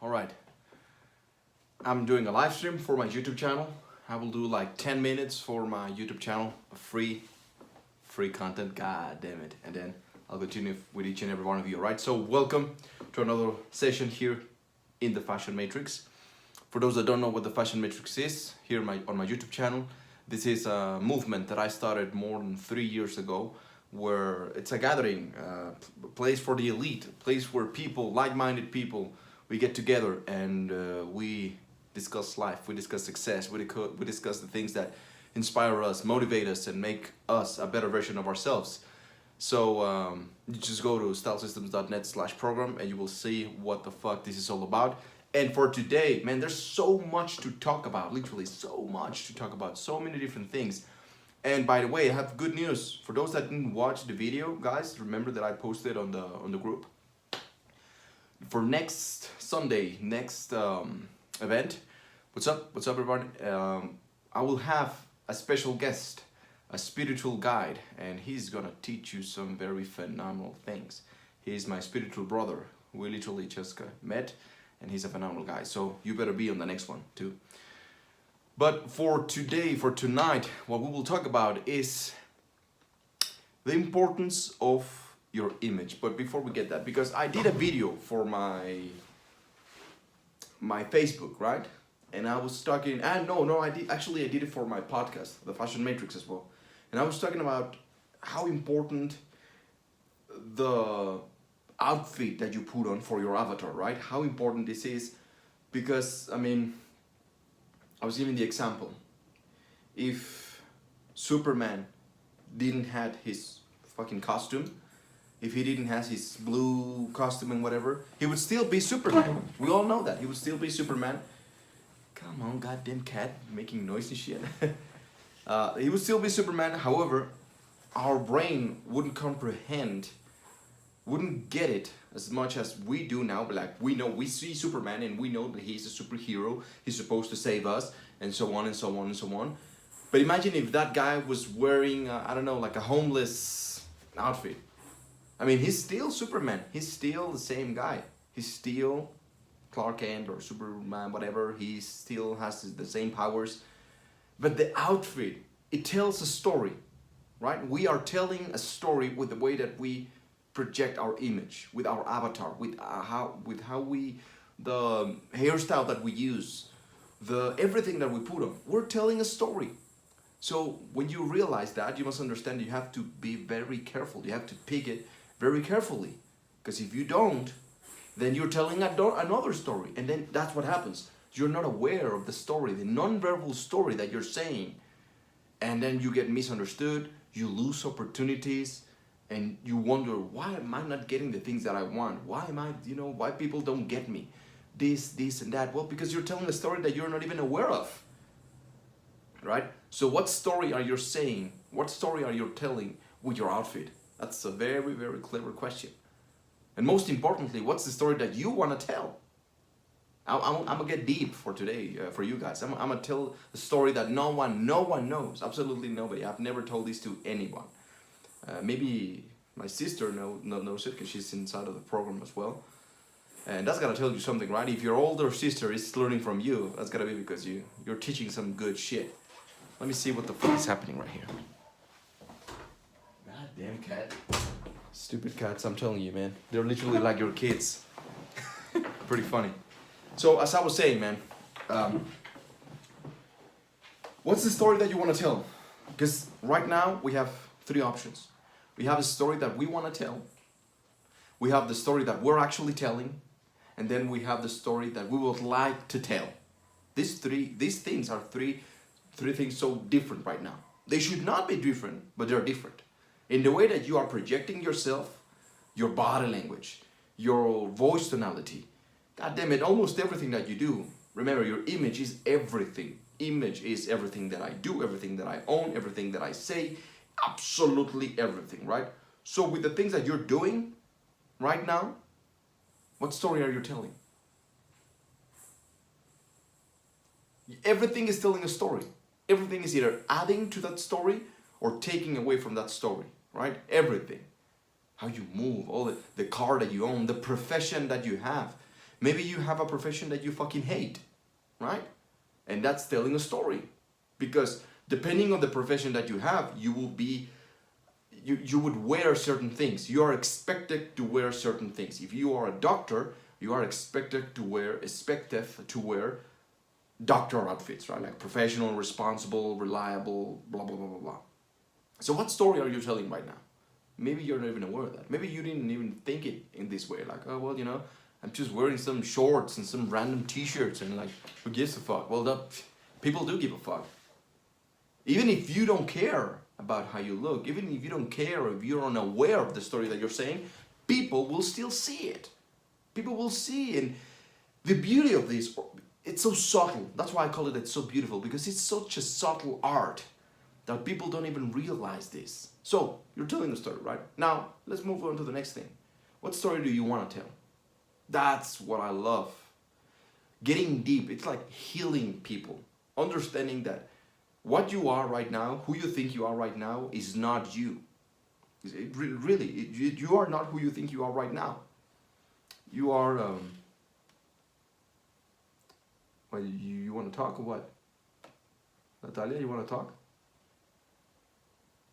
All right. I'm doing a live stream for my YouTube channel. I will do like 10 minutes for my YouTube channel, free content. God damn it. And then I'll continue with each and every one of you. All right. So welcome to another session here in the Fashion Matrix. For those that don't know what the Fashion Matrix is, here on my YouTube channel, this is a movement that I started more than 3 years ago, where it's a gathering, a place for the elite, a place where people, like-minded people, we get together and we discuss life, we discuss success, we discuss the things that inspire us, motivate us, and make us a better version of ourselves. So you just go to stylesystems.net/program and you will see what the fuck this is all about. And for today, man, there's so much to talk about, literally so much to talk about, so many different things. And by the way, I have good news. For those that didn't watch the video, guys, remember that I posted on the group. For next Sunday, next event, what's up everyone? I will have a special guest, a spiritual guide, and he's gonna teach you some very phenomenal things. He's my spiritual brother. We literally just met, and he's a phenomenal guy. So you better be on the next one too. But for today, for tonight, what we will talk about is the importance of your image. But before we get that, because I did a video for my Facebook, right? And I was talking, I did it for my podcast, the Fashion Matrix as well. And I was talking about how important the outfit that you put on for your avatar, right? How important this is, because I mean, I was giving the example. If Superman didn't have his fucking costume, if he didn't have his blue costume and whatever, he would still be Superman. We all know that. He would still be Superman. Come on, goddamn cat, making noise and shit. He would still be Superman. However, our brain wouldn't comprehend, wouldn't get it as much as we do now. But like, we see Superman and we know that he's a superhero, he's supposed to save us, and so on and so on and so on. But imagine if that guy was wearing I don't know, like a homeless outfit. I mean, he's still Superman, he's still the same guy, he's still Clark Kent or Superman, whatever. He still has the same powers, but the outfit, it tells a story, right? We are telling a story with the way that we project our image, with our avatar, with how we, the hairstyle that we use, everything that we put on. We're telling a story. So when you realize that, you must understand you have to be very careful. You have to pick it very carefully, because if you don't, then you're telling another story, and then that's what happens. You're not aware of the story, the non-verbal story that you're saying, and then you get misunderstood. You lose opportunities. And you wonder, why am I not getting the things that I want? Why am I, why people don't get me? This and that. Well, because you're telling a story that you're not even aware of, right? So what story are you saying? What story are you telling with your outfit? That's a very, very clever question. And most importantly, what's the story that you want to tell? I'm gonna get deep for today, for you guys. I'm gonna tell a story that no one knows, absolutely nobody. I've never told this to anyone. Maybe my sister knows it because she's inside of the program as well. And that's gotta tell you something, right? If your older sister is learning from you, that's gotta be because you're teaching some good shit. Let me see what the fuck is happening right here. God damn cat. Stupid cats, I'm telling you, man. They're literally like your kids. Pretty funny. So as I was saying, man, what's the story that you want to tell? Because right now we have 3 options. We have a story that we want to tell, we have the story that we're actually telling, and then we have the story that we would like to tell. These things are three things so different right now. They should not be different, but they're different. In the way that you are projecting yourself, your body language, your voice tonality, God damn it, almost everything that you do. Remember, your image is everything. Image is everything that I do, everything that I own, everything that I say, absolutely everything, right? So with the things that you're doing right now, what story are you telling? Everything is telling a story. Everything is either adding to that story or taking away from that story, right? Everything. How you move, all the car that you own, the profession that you have, Maybe you have a profession that you fucking hate, right? And that's telling a story. Because depending on the profession that you have, you will be, you would wear certain things. You are expected to wear certain things. If you are a doctor, you are expected to wear doctor outfits, right? Like professional, responsible, reliable, blah, blah, blah, blah, blah. So what story are you telling right now? Maybe you're not even aware of that. Maybe you didn't even think it in this way. Like, oh, well, I'm just wearing some shorts and some random t-shirts and like, who gives a fuck? Well, people do give a fuck. Even if you don't care about how you look, even if you don't care or if you're unaware of the story that you're saying, people will still see it. People will see. And the beauty of this, it's so subtle. That's why I call it's so beautiful, because it's such a subtle art that people don't even realize this. So, you're telling a story, right? Now, let's move on to the next thing. What story do you want to tell? That's what I love. Getting deep, it's like healing people. Understanding that what you are right now, who you think you are right now, is not you. You are not who you think you are right now. You are, well, you want to talk or what? Natalia, you want to talk?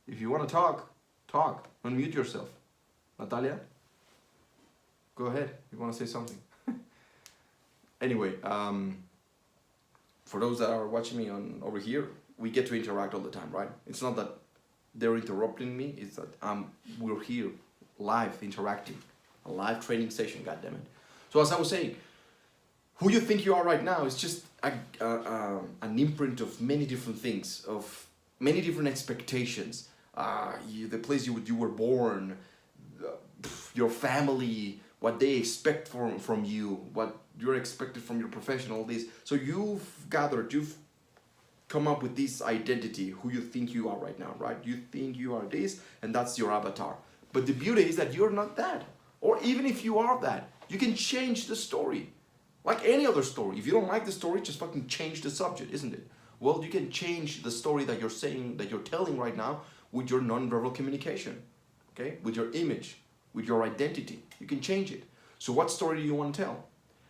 If you want to talk. Unmute yourself. Natalia? Go ahead. You want to say something? Anyway, for those that are watching me over here, we get to interact all the time, right? It's not that they're interrupting me. It's that we're here live interacting. A live training session, goddammit. So as I was saying, who you think you are right now is just an imprint of many different things, of many different expectations. The place you were born, your family, what they expect from you, what you're expected from your profession, all this. So you've come up with this identity, who you think you are right now, right? You think you are this, and that's your avatar. But the beauty is that you're not that. Or even if you are that, you can change the story. Like any other story. If you don't like the story, just fucking change the subject, isn't it? Well, you can change the story that you're saying, that you're telling right now with your non-verbal communication, okay? With your image, with your identity. You can change it. So what story do you want to tell?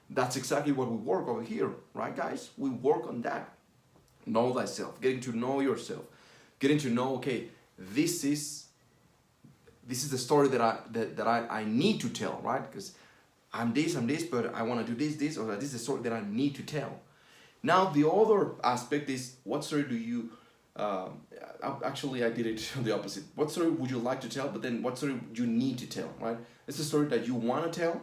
That's exactly what we work over here, right, guys? We work on that. Know thyself, getting to know yourself, getting to know, okay, this is the story that I need to tell, right? Because I'm this, but I want to do this, or this is the story that I need to tell. Now, the other aspect is, what story do you, actually I did it the opposite. What story would you like to tell, but then what story you need to tell, right? It's a story that you want to tell,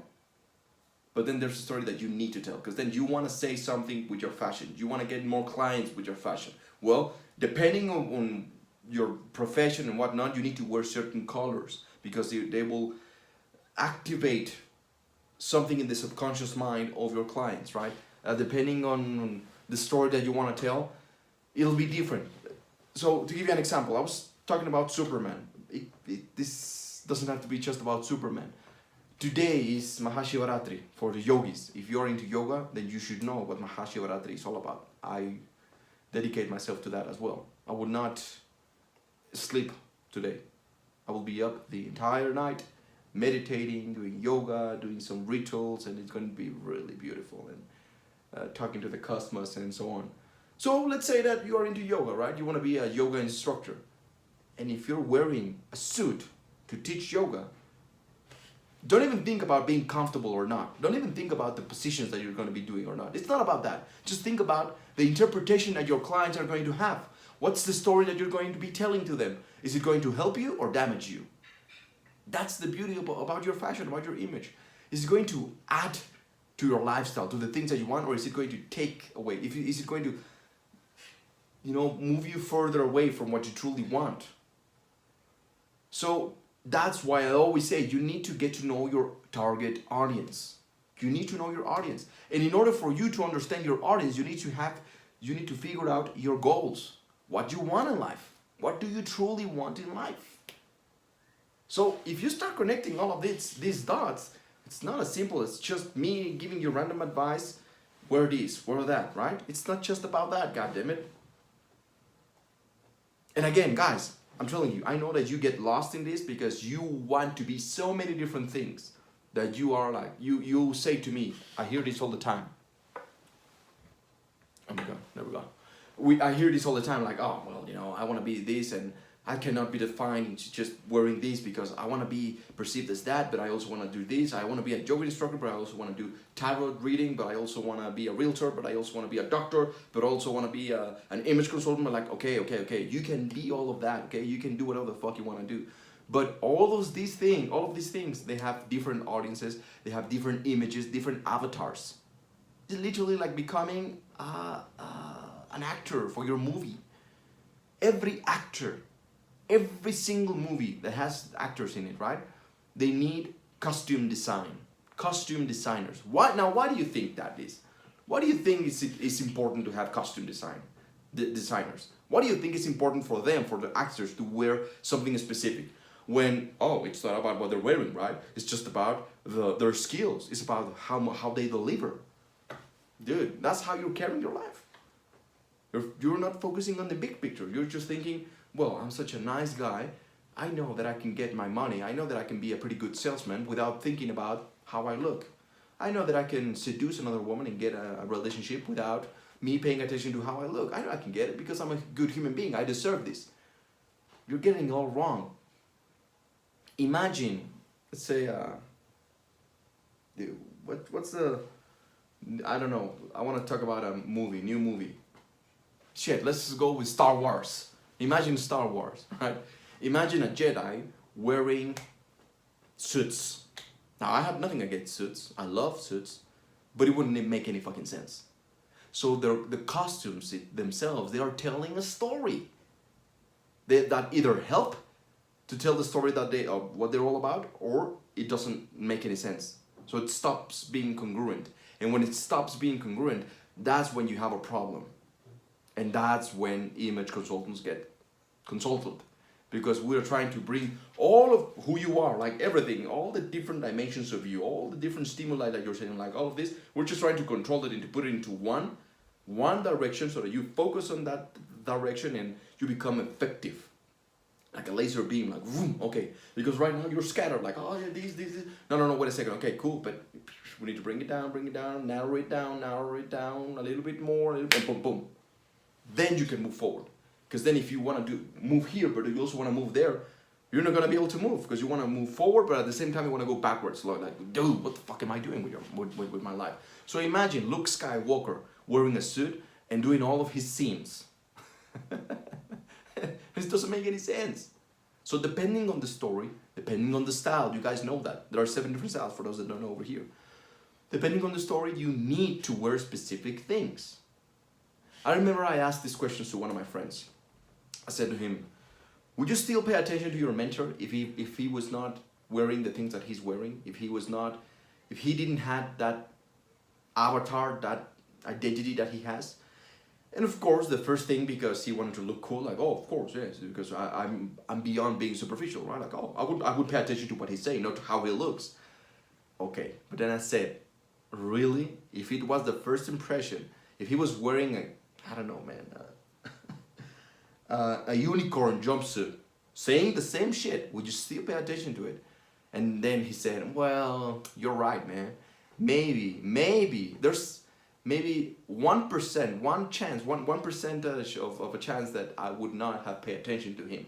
but then there's a story that you need to tell, because then you want to say something with your fashion. You want to get more clients with your fashion. Well, depending on your profession and whatnot, you need to wear certain colors, because they will activate something in the subconscious mind of your clients, right? Depending on the story that you want to tell, it'll be different. So to give you an example, I was talking about Superman. This doesn't have to be just about Superman. Today is Mahashivaratri for the yogis. If you're into yoga, then you should know what Mahashivaratri is all about. I dedicate myself to that as well. I would not sleep today. I will be up the entire night meditating, doing yoga, doing some rituals, and it's going to be really beautiful, and talking to the customers and so on. So let's say that you are into yoga, right? You want to be a yoga instructor. And if you're wearing a suit to teach yoga, don't even think about being comfortable or not. Don't even think about the positions that you're going to be doing or not. It's not about that. Just think about the interpretation that your clients are going to have. What's the story that you're going to be telling to them? Is it going to help you or damage you? That's the beauty about your fashion, about your image. Is it going to add to your lifestyle, to the things that you want, or is it going to take away? Is it going to, move you further away from what you truly want? So that's why I always say you need to get to know your target audience. You need to know your audience. And in order for you to understand your audience, you need to figure out your goals. What you want in life. What do you truly want in life? So if you start connecting all of these dots, it's not as simple as just me giving you random advice. Wear this, wear that, right? It's not just about that, goddammit. And again, guys, I'm telling you, I know that you get lost in this because you want to be so many different things. that you are like, you say to me, I hear this all the time. Oh my God, there we go. I hear this all the time, like, oh, well, you know, I want to be this, and I cannot be defined into just wearing this because I want to be perceived as that, but I also want to do this. I want to be a yoga instructor, but I also want to do tarot reading, but I also want to be a realtor, but I also want to be a doctor, but also want to be an image consultant. But like, okay, you can be all of that, okay? You can do whatever the fuck you want to do. But all of these things, they have different audiences, they have different images, different avatars. It's literally like becoming an actor for your movie. Every actor, every single movie that has actors in it, right? They need costume design, costume designers. Why do you think that is? Why do you think it's important to have costume designers? Why do you think it's important for them, for the actors, to wear something specific? When, it's not about what they're wearing, right? It's just about their skills. It's about how they deliver. Dude, that's how you're carrying your life. You're not focusing on the big picture. You're just thinking, well, I'm such a nice guy. I know that I can get my money. I know that I can be a pretty good salesman without thinking about how I look. I know that I can seduce another woman and get a relationship without me paying attention to how I look. I know I can get it because I'm a good human being. I deserve this. You're getting it all wrong. Imagine, let's say, what's the, I don't know, I want to talk about a new movie. Shit, let's just go with Star Wars. Imagine Star Wars, right? Imagine a Jedi wearing suits. Now, I have nothing against suits. I love suits, but it wouldn't make any fucking sense. So the costumes themselves, they are telling a story. That either help to tell the story that what they're all about, or it doesn't make any sense. So it stops being congruent. And when it stops being congruent, that's when you have a problem. And that's when image consultants get consulted. Because we're trying to bring all of who you are, like everything, all the different dimensions of you, all the different stimuli that you're saying, like all of this, we're just trying to control it and to put it into one direction so that you focus on that direction and you become effective. Like a laser beam, like vroom, okay. Because right now you're scattered, like, oh yeah, these. No, wait a second, okay, cool, but we need to bring it down, narrow it down a little bit more, and boom, boom. Then you can move forward. Because then if you want to move here, but you also want to move there, you're not going to be able to move because you want to move forward, but at the same time you want to go backwards. Like, dude, what the fuck am I doing with my life? So imagine Luke Skywalker wearing a suit and doing all of his scenes. This doesn't make any sense. So depending on the story, depending on the style, you guys know that. There are 7 different styles for those that don't know over here. Depending on the story, you need to wear specific things. I remember I asked this question to one of my friends. I said to him, would you still pay attention to your mentor if he was not wearing the things that he's wearing? If he didn't have that avatar, that identity that he has? And of course, the first thing, because he wanted to look cool, like, oh, of course, yes, because I'm beyond being superficial, right? Like, oh, I would pay attention to what he's saying, not how he looks. Okay, but then I said, really? If it was the first impression, if he was wearing a unicorn jumpsuit, saying the same shit, would you still pay attention to it? And then he said, well, you're right, man. Maybe there's maybe 1%, one percentage of a chance that I would not have paid attention to him.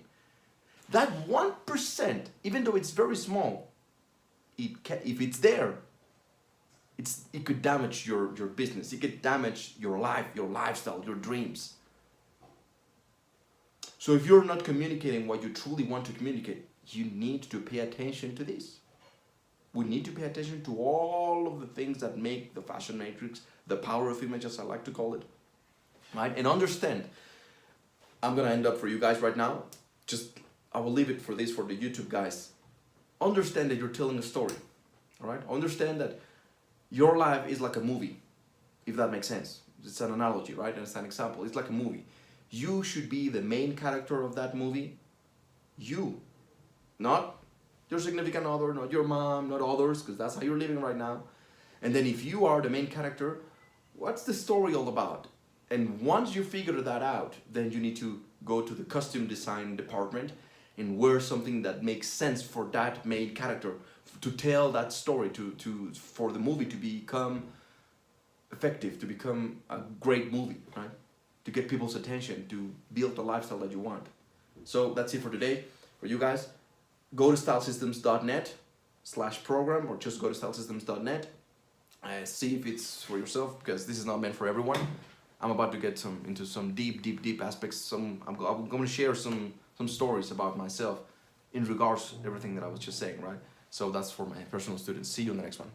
That 1%, even though it's very small, if it's there, it could damage your business. It could damage your life, your lifestyle, your dreams. So if you're not communicating what you truly want to communicate, you need to pay attention to this. We need to pay attention to all of the things that make the fashion matrix, the power of image, as I like to call it, right? And understand, I'm gonna end up for you guys right now. I will leave it for the YouTube guys. Understand that you're telling a story, all right? Understand that your life is like a movie, if that makes sense. It's an analogy, right? And it's an example. It's like a movie. You should be the main character of that movie. You, not your significant other, not your mom, not others, because that's how you're living right now. And then if you are the main character, what's the story all about? And once you figure that out, then you need to go to the costume design department and wear something that makes sense for that main character, to tell that story, for the movie to become effective, to become a great movie, right? To get people's attention, to build the lifestyle that you want. So that's it for today. For you guys, go to stylesystems.net/program, or just go to stylesystems.net. See if it's for yourself, because this is not meant for everyone. I'm about to get into some deep aspects. I'm going to share some stories about myself in regards to everything that I was just saying, right? So that's for my personal students. See you in the next one.